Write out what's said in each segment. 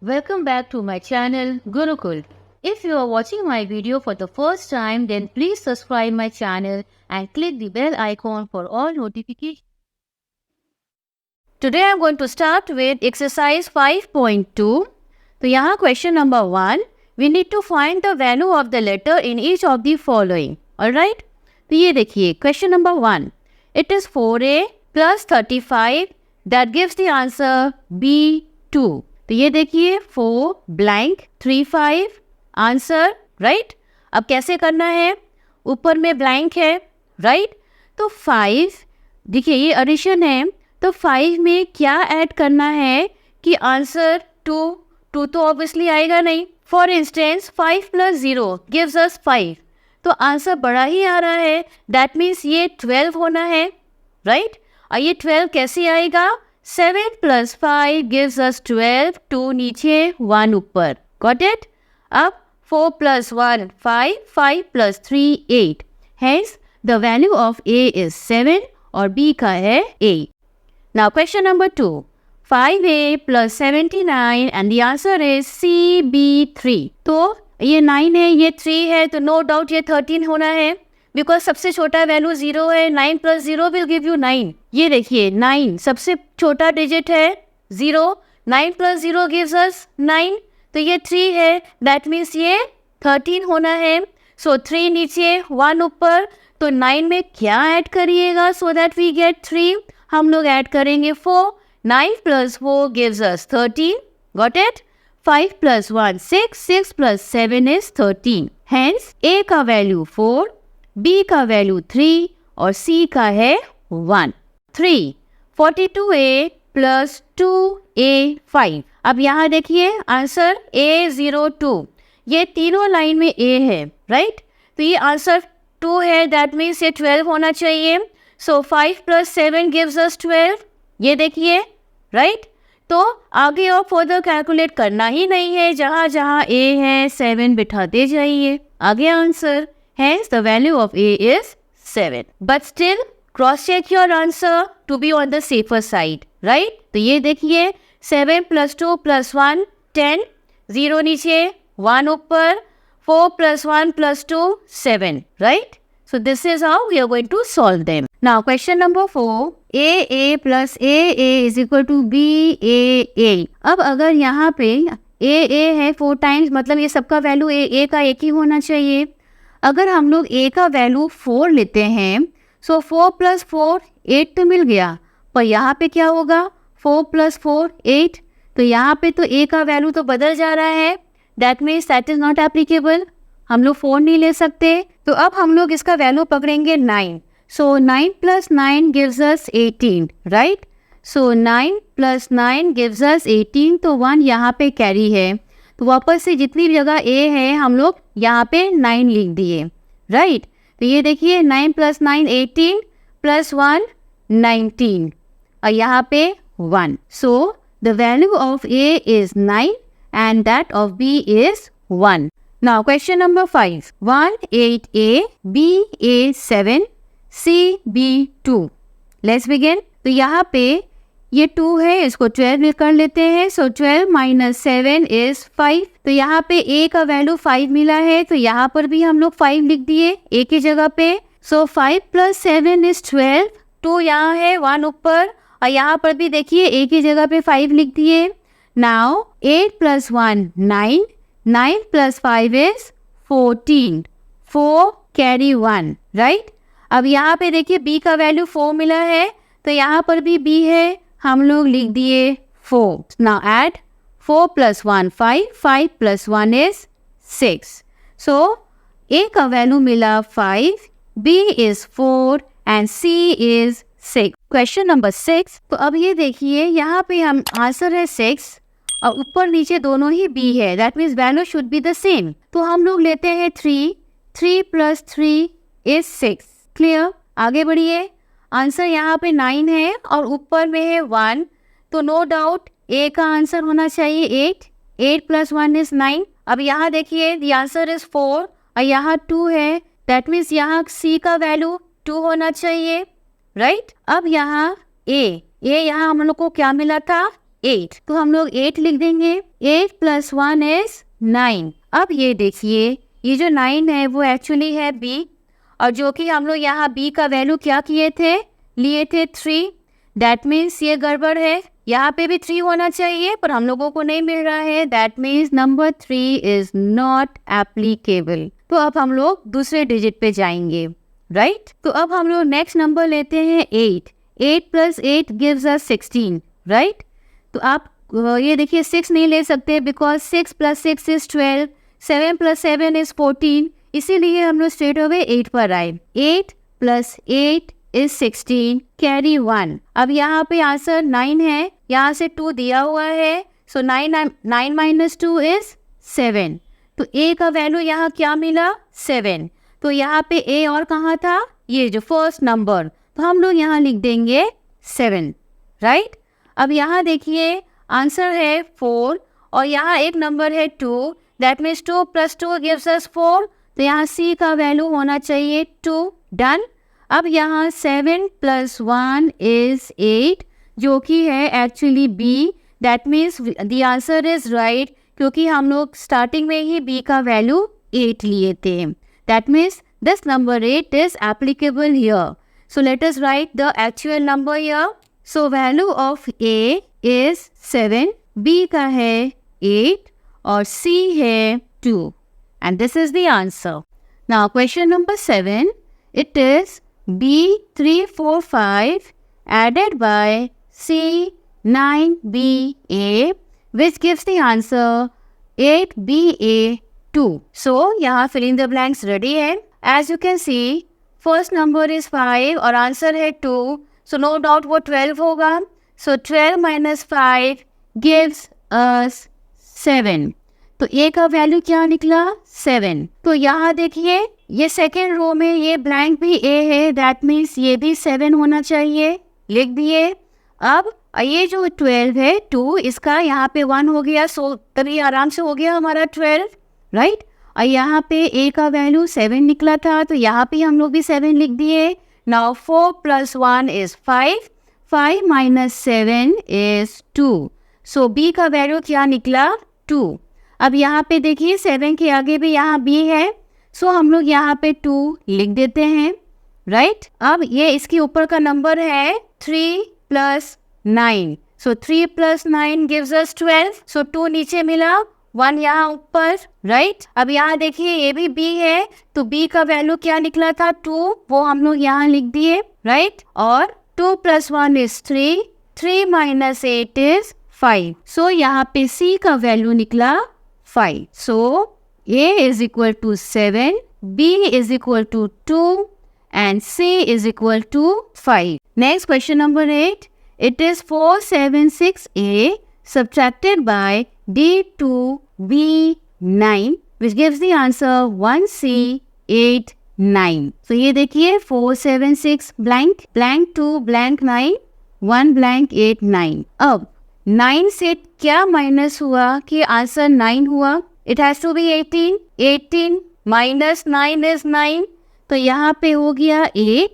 Welcome back to my channel Gurukul. If you are watching my video for the first time, then please subscribe my channel and click the bell icon for all notifications. Today I am going to start with exercise 5.2. तो यहाँ question number 1, we need to find the value of the letter in each of the following. Alright? तो ये देखिए question number 1. It is 4a plus 35 that gives the answer B2. तो ये देखिए 4 blank 35 answer right. अब कैसे करना है, ऊपर में ब्लैंक है राइट. तो 5 देखिए ये एडिशन है, तो 5 में क्या ऐड करना है कि आंसर 2 तो ऑब्वियसली आएगा नहीं. फॉर इंस्टेंस 5 + 0 गिव्स अस 5, तो आंसर बड़ा ही आ रहा है. दैट मीन्स ये 12 होना है राइट. और ये 12 कैसे आएगा, 7 + 5 gives us 12, 2 नीचे 1 ऊपर. Got it? अब 4 + 1 5, 5 + 3 8. Hence the value of A is 7 और B का है 8. Now question number 2. 5A + 79 and the answer is CB3. तो ये 9 है, ये 3 है, तो नो डाउट ये 13 होना है बिकॉज सबसे छोटा वैल्यू 0 है. 9 + 0 विल गिव यू 9. ये देखिए 9 सबसे छोटा डिजिट है 0. 9 + 0 गिव्स अस 9, तो ये 3 है. दैट मीन्स ये 13 होना है. सो 3 नीचे 1 ऊपर, तो 9 में क्या ऐड करिएगा सो दैट वी गेट 3. हम लोग ऐड करेंगे 4. 9 + 4 gives us 13. Got it. 5 + 1 6, 6 + 7 is 13. Hence A का वैल्यू 4, B का वैल्यू 3 और C का है 1. 3 42A + 2A5. अब यहाँ देखिए आंसर A02. ये तीनों लाइन में A है राइट. तो ये आंसर 2 है, दैट मीन्स ये 12 होना चाहिए. सो 5 + 7 गिव्स अस 12. ये देखिए राइट. तो आगे और फर्दर कैलकुलेट करना ही नहीं है, जहाँ जहाँ A है 7 बिठाते जाइए. आगे answer. Hence the value of A is 7. But still cross check your answer to be on the safer side, right? तो ये देखिए 7 + 2 + 1 10, 0 नीचे 1 ऊपर, 4 + 1 + 2 7, right? So this is how we are going to solve them. Now question number 4, AA + AA is equal to BAA. अब अगर यहाँ पे AA है 4 टाइम्स, मतलब ये सबका वैल्यू AA का एक ही होना चाहिए. अगर हम लोग A का वैल्यू 4 लेते हैं, सो 4 + 4 8 तो मिल गया, पर यहाँ पे क्या होगा 4 + 4 8. तो यहाँ पे तो A का वैल्यू तो बदल जा रहा है. That means that is not applicable. हम लोग 4 नहीं ले सकते. तो अब हम लोग इसका वैल्यू पकड़ेंगे 9. सो 9 + 9 गिव्स अस 18 राइट. सो 9 + 9 गिव्स अस 18, तो 1 यहाँ पे कैरी है. तो वापस से जितनी जगह A है हम लोग यहाँ पे 9 लिख दिए राइट. तो ये देखिए 9 + 9 18 + 1 19 और यहाँ पे 1. सो the value of A is 9 and that of B is 1. Now question number 5. 1 8A, B A7, C B2. Let's begin. तो यहाँ पे ये 2 है, इसको 12 कर लेते हैं. सो 12 - 7 इज 5. तो यहाँ पे A का वैल्यू 5 मिला है, तो यहाँ पर भी हम लोग 5 लिख दिए A की जगह पे. सो 5 + 7 इज 12. 2 यहाँ है 1 ऊपर, और यहाँ पर भी देखिए A की जगह पे 5 लिख दिए. Now 8 + 1 9, 9 + 5 is 14. 4 carry 1 right. अब यहाँ पे देखिए B का वैल्यू 4 मिला है, तो यहाँ पर भी B है, हम लोग लिख दिए 4. Now add 4 + 1 5, 5 + 1 is 6. So A का वैल्यू मिला 5, B is 4 and C is 6. Question number 6. तो अब ये देखिए यहाँ पे हम आंसर है 6 और ऊपर नीचे दोनों ही B है. That means value should be the same. तो हम लोग लेते हैं 3. 3 + 3 is 6. क्लियर. आगे बढ़िए. आंसर यहाँ पे 9 है और ऊपर में है 1, तो नो डाउट A का आंसर होना चाहिए 8. 8 + 1 is 9. अब यहाँ देखिए द आंसर इज 4 और यहाँ 2 है. दैट मीन्स यहाँ C का वैल्यू 2 होना चाहिए राइट. अब यहाँ A यहाँ हम लोग को क्या मिला था 8, तो हम लोग 8 लिख देंगे. 8 + 1 is 9। अब ये देखिए, ये जो 9 है वो एक्चुअली है b, और जो कि हम लोग यहाँ b का वैल्यू क्या किए थे, लिए थे 3। दैट मीन्स ये गड़बड़ है, यहाँ पे भी 3 होना चाहिए पर हम लोगों को नहीं मिल रहा है। That means number 3 is not applicable. तो अब हम लोग दूसरे डिजिट पे जाएंगे, राइट। तो अब हम लोग नेक्स्ट नंबर लेते हैं 8। 8 + 8 गिव्स अस 16, राइट। तो आप ये देखिए 6 नहीं ले सकते बिकॉज 6 + 6 इज 12, 7 + 7 इज 14, इसीलिए हम लोग स्ट्रेट अवे 8 पर आए। 8 + 8 इज 16, कैरी 1। अब यहाँ पे आंसर 9 है, यहाँ से 2 दिया हुआ है, सो 9 - 2 इज 7। तो a का वैल्यू यहाँ क्या मिला, 7। तो यहाँ पे a और कहाँ था, ये जो फर्स्ट नंबर, तो हम लोग यहाँ लिख देंगे 7, राइट। अब यहाँ देखिए आंसर है 4 और यहाँ एक नंबर है 2, दैट मीन्स 2 + 2 गिव्स अस 4। तो यहाँ c का वैल्यू होना चाहिए 2, डन। अब यहाँ 7 + 1 इज 8, जो कि है actually b, that means the answer is right, क्योंकि हम लोग स्टार्टिंग में ही b का वैल्यू 8 लिए थे। That means this number 8 is applicable here. So let us right the actual number here. So value of a is 7, b का है 8 और c है 2, and this is the answer. Now question number 7, it is b 3 4 5 added by c 9 b a, which gives the answer 8 b a 2. So यहाँ fill in the blanks ready है। As you can see first number is 5 और answer है 2, so no doubt वो 12 होगा। So 12 - 5 gives us 7। तो a का value क्या निकला, 7। तो यहाँ देखिए ये सेकेंड रो में ये ब्लैंक भी a है, दैट मीन्स ये भी 7 होना चाहिए, लिख दिए। अब ये जो 12 है 2, इसका यहाँ पे 1 हो गया, सो तभी आराम से हो गया हमारा 12, राइट। और यहाँ पे a का वैल्यू 7 निकला था, तो यहाँ पे हम लोग भी 7 लिख दिए। Now 4 + 1 is 5, 5 - 7 is 2, so b का वैल्यू क्या निकला, 2। अब यहाँ पे देखिए 7 के आगे भी यहाँ b है, सो हम लोग यहाँ पे 2 लिख देते हैं, राइट। अब ये इसके ऊपर का नंबर है 3 + 9, सो 3 + 9 गिव्स अस 12, सो 2 नीचे मिला, 1 यहाँ ऊपर, राइट। अब यहाँ देखिए ये भी b है, तो b का वैल्यू क्या निकला था, 2, वो हम लोग यहाँ लिख दिए, राइट। और 2 + 1 इज 3, 3 - 8 इज 5, सो यहाँ पे c का वैल्यू निकला 5। सो a is equal to 7, b is equal to 2 and c is equal to 5. Next question number 8. It is 476a subtracted by d2b9, which gives the answer 1c89. So ये देखिए 476 blank blank 2 blank 9 1 blank 8 9। अब 9 से क्या minus हुआ कि answer 9 हुआ, it has to be 18, 18 - 9 is 9, तो यहाँ पे हो गया 8,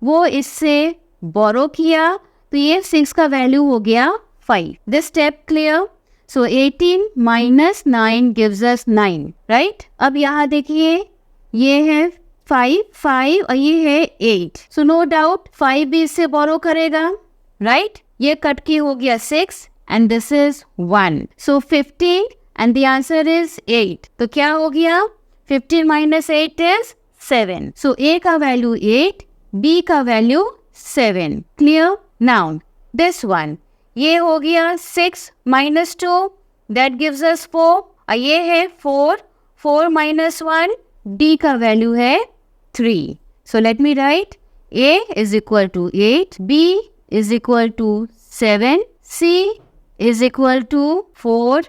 वो इससे बोरो किया, तो ये 6 का वैल्यू हो गया 5। This step clear. So 18 - 9 gives us 9, right. अब यहाँ देखिए ये है 5 और ये है 8, सो नो डाउट 5 भी इससे बोरो करेगा, राइट। ये कट के हो गया 6 and this is 1, so 15 and the answer is 8। तो क्या हो गया, 15 - 8 is 7, so a का वैल्यू 8, b का value 7, clear। now this one, ये हो गया 6 - 2 that gives us 4, और ये है 4 - 1, d का वैल्यू है 3, so let me write a is equal to 8, b is equal to 7, c is equal to 4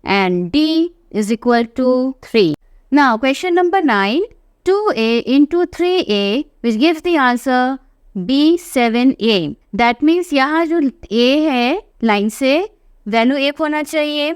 and d is equal to 3. Now question number 9, 2a into 3a which gives the answer b7a. That means यहाँ जो a है line से value 1 होना चाहिए।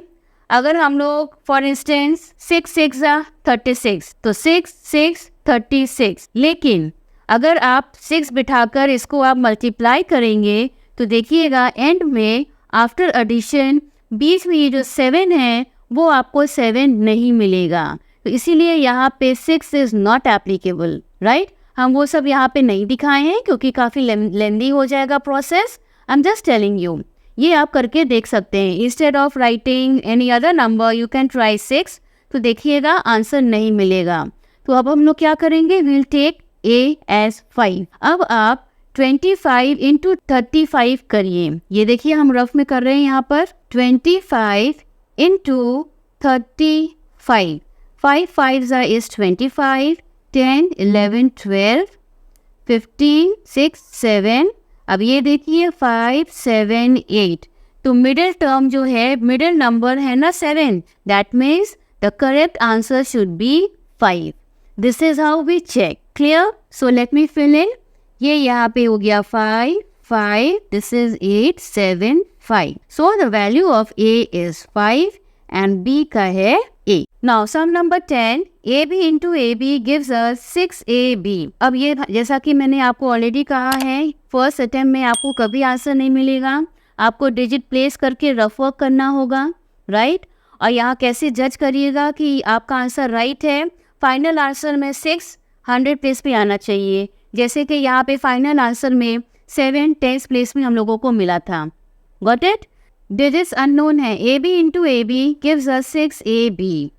अगर हम लोग for instance 6 × 6 = 36, तो 6 × 6 = 36, लेकिन अगर आप 6 बिठाकर इसको आप मल्टीप्लाई करेंगे तो देखिएगा एंड में आफ्टर एडिशन बीच में ये जो 7 है वो आपको 7 नहीं मिलेगा, तो इसीलिए यहाँ पे 6 इज़ नॉट एप्लीकेबल, राइट। हम वो सब यहाँ पे नहीं दिखाए हैं क्योंकि काफ़ी लेंदी हो जाएगा process. I am just telling you, ये आप करके देख सकते हैं। Instead of writing any other number you can try 6, तो देखिएगा आंसर नहीं मिलेगा। तो अब हम लोग क्या करेंगे, वील टेक ए एज 5। अब आप 25 इंटू 35 करिए। ये देखिए हम रफ में कर रहे हैं यहाँ पर 25 इंटू 35। 5 5 is 25, 10 11 12 15 6 7। अब ये देखिए 5 7 8, तो मिडिल टर्म जो है, मिडिल नंबर है ना 7, that means the correct answer should be 5। This is how we check. Clear? So let me fill in. ये यहाँ पे हो गया 5 5, this is 8 7 5। So the value of A is 5 and B का है a. Now sum number 10, AB into AB gives us 6AB. अब ये जैसा कि मैंने आपको ऑलरेडी कहा है, फर्स्ट अटेम्प्ट में आपको कभी आंसर नहीं मिलेगा, आपको डिजिट प्लेस करके रफ वर्क करना होगा, राइट। और यहाँ कैसे जज करिएगा कि आपका आंसर राइट है, फाइनल आंसर में 600 प्लेस पे आना चाहिए, जैसे कि यहाँ पे फाइनल आंसर में 7 10 प्लेस में हम लोगों को मिला था। Got it? डिजिट्स अननोन है, AB into AB gives us 6AB।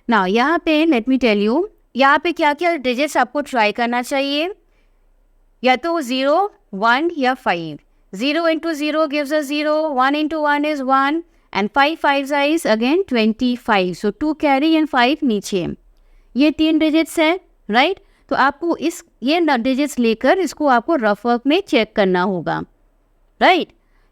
Now यहाँ पे लेट मी टेल यू, यहाँ पे क्या क्या डिजिट्स आपको ट्राई करना चाहिए, या तो 0 1 या 5। 0 into 0 gives us 0, 1 into 1 is 1 and 5 5 is again 25। So 2 carry and 5 नीचे, ये 3 डिजिट्स है, राइट। तो आपको ये डिजिट्स लेकर इसको आपको रफ वर्क में चेक करना होगा, राइट,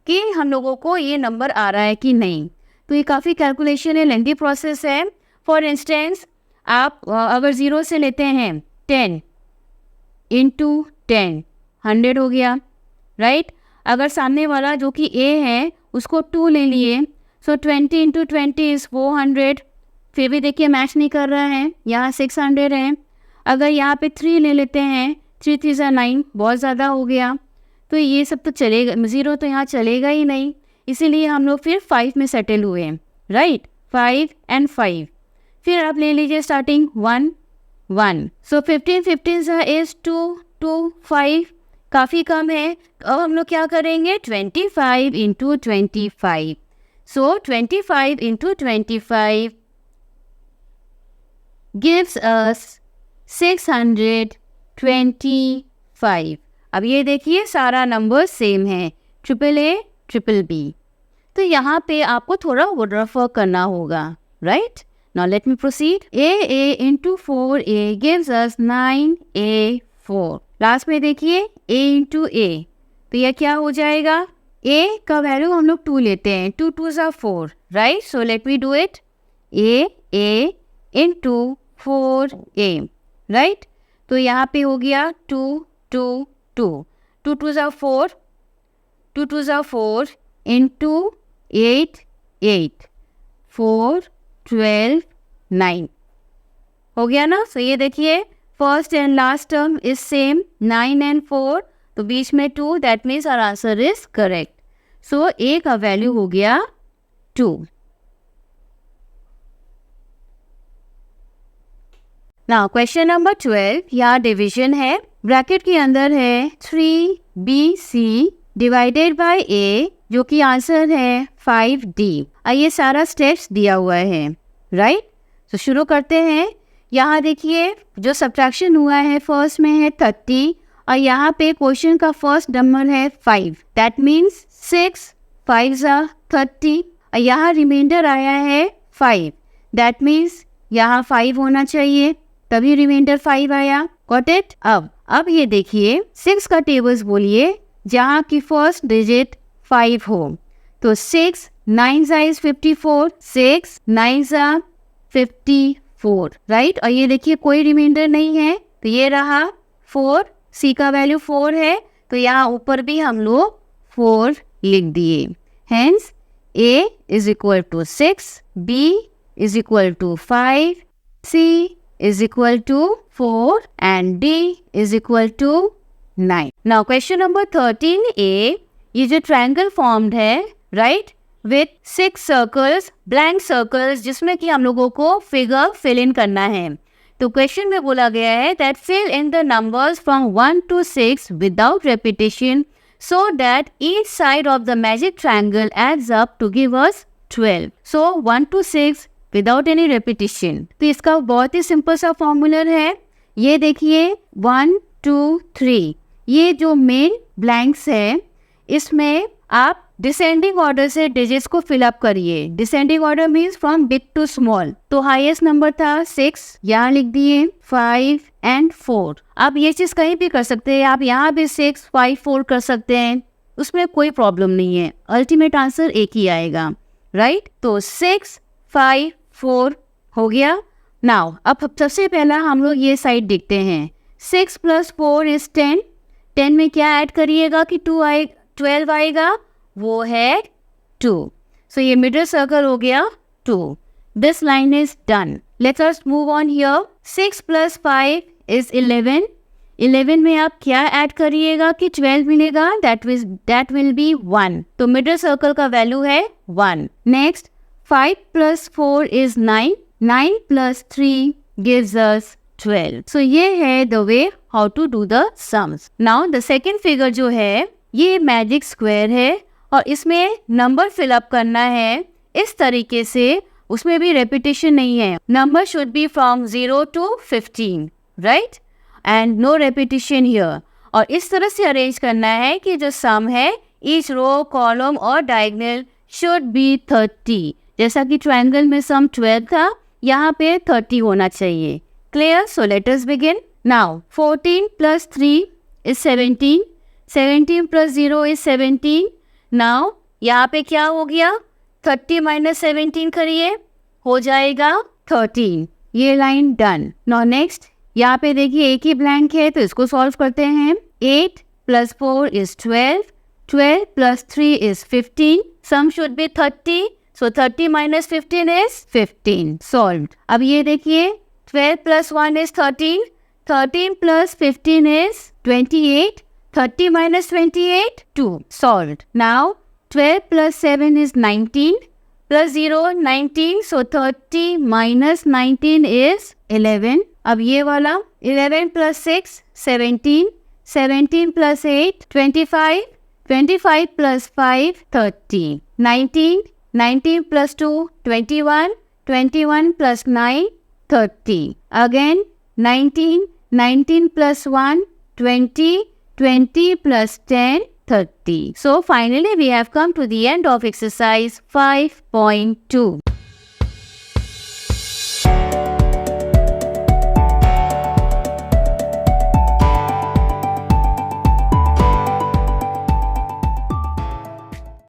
कि हम लोगों को ये नंबर आ रहा है कि नहीं। तो ये काफ़ी कैलकुलेशन है, लेंथी प्रोसेस है। फॉर इंस्टेंस आप अगर 0 से लेते हैं 10 इंटू 10 100 हो गया, राइट। अगर सामने वाला जो कि A है उसको 2 ले लिए, सो 20 इंटू 20 इज़ 400। फिर भी देखिए मैच नहीं कर रहा है, यहाँ 600 है। अगर यहाँ पे 3 ले लेते हैं, 3 3 9, बहुत ज़्यादा हो गया, तो ये सब तो चलेगा, 0 तो यहाँ चलेगा ही नहीं, इसीलिए हम लोग फिर 5 में सेटल हुए, राइट। 5 एंड 5, फिर आप ले लीजिए स्टार्टिंग 1 1। सो 15 15 इज 2 2 5, काफ़ी कम है। अब हम लोग क्या करेंगे, 25 इंटू 25। सो 25 इंटू 25 गिव्स अस 625। अब ये देखिए सारा नंबर सेम है, AAA BB। तो यहाँ पे आपको थोड़ा रफ वर्क करना होगा, right. Now let me proceed. A into 4A gives us 9A4। Last में देखिए A इंटू A, तो यह क्या हो जाएगा, A का वैल्यू हम लोग 2 लेते हैं, 2 2 are 4, right. So let me do it, A into 4A, right. तो यहाँ पे हो गया 2 2 2 2 2 are 4, 2 2 are 4 इंटू 8 8 4 12 9 हो गया ना। सो ये देखिए first and last term is same, 9 and 4, तो बीच में 2, that means our answer is correct. So A का वैल्यू हो गया 2। नाउ क्वेश्चन नंबर 12, यहाँ डिवीजन है, ब्रैकेट के अंदर है 3BC डिवाइडेड बाय A, जो कि आंसर है 5D। ये सारा स्टेप्स दिया हुआ है, राइट। तो शुरू करते हैं। यहाँ देखिए जो सब्ट्रैक्शन हुआ है, फर्स्ट में है 30 और यहाँ पे क्वेश्चन का फर्स्ट नंबर है 5, दैट मीन्स 6 5 are 30 और यहाँ रिमाइंडर आया है 5, दैट मीन्स यहाँ 5 होना चाहिए, तभी रिमाइंडर 5 आया। Got it? अब ये देखिए 6 का टेबल्स बोलिए जहाँ की फर्स्ट डिजिट 5 हो, तो 6 9 is 54, 6 9 are 54, राइट। और ये देखिए कोई रिमाइंडर नहीं है, तो ये रहा 4, C का वैल्यू 4 है, तो यहाँ ऊपर भी हम लोग 4 लिख दिए। Hence A is equal to 6, B is equal to 5, C is equal to 4 and D is equal to 9. Now question number 13A, ये जो ट्रायंगल फॉर्म्ड है, right, with 6 circles, blank circles, जिसमें कि हम लोगों को फिगर फिल इन करना है। तो क्वेश्चन में बोला गया है that fill in the numbers from 1 to 6 without repetition so that each side of the magic triangle adds up to give us 12. So 1 to 6 without any repetition. तो इसका बहुत ही सिंपल सा फॉर्मूला है। ये देखिए 1 2 3, ये जो मेन ब्लैंक्स है इसमें आप डिसेंडिंग ऑर्डर से डिजिट्स को फिल अप करिए। Descending order means from big to small. तो हाईएस्ट नंबर था 6, यहाँ लिख दिए 5 and 4। आप ये चीज कहीं भी कर सकते हैं, आप यहाँ भी 6 5 4 कर सकते हैं, उसमें कोई प्रॉब्लम नहीं है, अल्टीमेट आंसर एक ही आएगा, राइट। तो 6 5 4 हो गया। नाउ अब सबसे पहला हम लोग ये साइड देखते हैं। 6 + 4 is 10। 10 में क्या ऐड करिएगा कि 12 आएगा, वो है 2। सो ये मिडिल सर्कल हो गया 2। This line is done. Let's us move on here. 6 + 5 is 11। 11 में आप क्या ऐड करिएगा कि 12 मिलेगा, दैट विल बी 1। तो मिडिल सर्कल का वैल्यू है 1। Next 5 + 4 is 9। 9 + 3 gives us 12। So ये है the way how to do the sums. Now the second figure जो है ये मैजिक स्क्वायर है और इसमें नंबर फिलअप करना है इस तरीके से, उसमें भी रेपिटेशन नहीं है। Number should be from 0 to 15, right, and no repetition here. और इस तरह से अरेंज करना है कि जो सम है ईच रो कॉलम और डायगोनल शुड बी 30। जैसा कि ट्रायंगल में सम 12 था, यहाँ पे 30 होना चाहिए। Clear? So let us begin. Now 14 + 3 is 17। 17 + 0 is 17। Now यहाँ पे क्या हो गया, 30 - 17 करिए, हो जाएगा 13। ये लाइन डन। नाउ नेक्स्ट यहाँ पे देखिए एक ही ब्लैंक है, तो इसको सॉल्व करते हैं। 8 + 4 is 12। 12 + 3 is 15। Sum should be 30, so 30 - 15 is 15। Solved. अब ये देखिए 12 + 1 is 13। 13 + 15 is 28। 30 - 28, 2. Solved. Now 12 + 7 is 19, plus 0 19, so 30 - 19 is 11. अब ये वाला 11 + 6 17, 17 + 8 25, 25 + 5 30, 19, 19 + 2 21, 21 + 9 30, again 19, 19 + 1 20, 20 + 10 30. So finally we have come to the end of exercise 5.2.